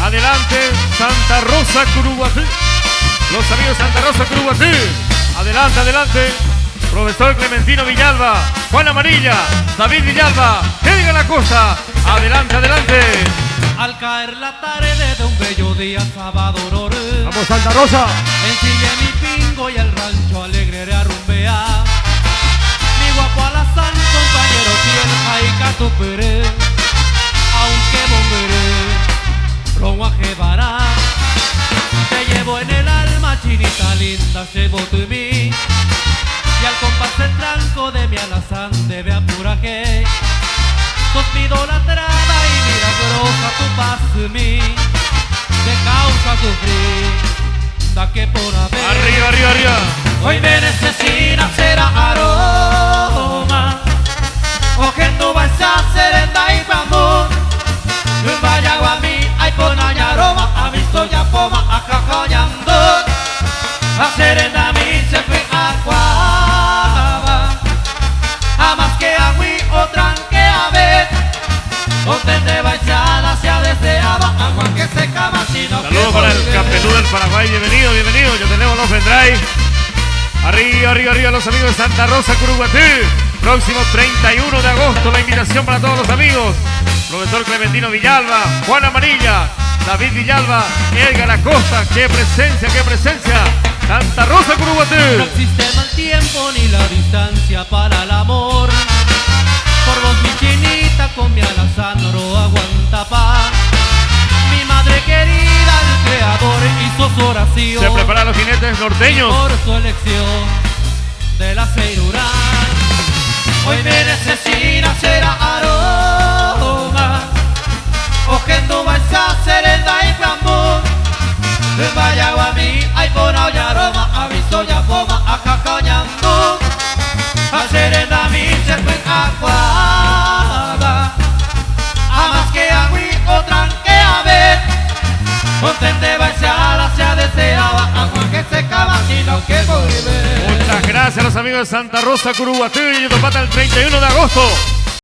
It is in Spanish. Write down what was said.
Adelante, Santa Rosa, Curuguatí. Los amigos Santa Rosa, Curuguatí. Adelante, adelante. Profesor Clementino Villalba, Juan Amarilla, David Villalba, Edgar Acosta. Adelante, adelante. Al caer la tarde de un bello día sábado, vamos Santa Rosa. ensillé mi pingo y al rancho alegre a rumbear. Mi guapo alazán, compañero tierra y catuperé. Aunque bomberé, roguaje vará. Te llevo en el alma, chinita linda, llevo tú y mí. Y al compás del tranco de mi alazán debe apuraje. Sos mi idolatrada y milagrosa tu paz en mí. De causa sufrir, da que por haber. Arriba, arriba, arriba. Hoy me necesita ser aroma. O que tú vas a ser en Daipamú. Vaya a mí, hay con aroma. A mi soya poma, a cacañando. A ser en mí se fue a cuava. A más que agüi o tranque a ver. Donde baixada se deseaba. Agua que se cava sino que. Saludos para el campeón del Paraguay. Bienvenido, bienvenido. Ya tenemos los pendrive. Arriba, arriba, arriba los amigos de Santa Rosa, Curuguatí. Próximo 31 de agosto, la invitación para todos los amigos. Profesor Clementino Villalba, Juan Amarilla, David Villalba, Edgar Acosta. ¡Qué presencia, qué presencia! Santa Rosa, Curuguatí. No existe mal tiempo ni la distancia para el amor. Por vos mi chinita con mi alazán no aguanta paz. Mi madre querida, el creador hizo su oración. Se preparan los jinetes norteños. Por su elección de la Ceirurán. Hoy me necesita ser aroma. O que tú vas a ser el Daipamú. Vaya a mí, hay por hoy aroma. Aviso ya foma, a cacañando. A ser el mí se fue aguada. A más que agüi o tranque a ver. Contente baixada se deseaba. Agua que se cava y no que volver. Muchas gracias a los amigos de Santa Rosa, Curuguatí. Y Topata el 31 de agosto.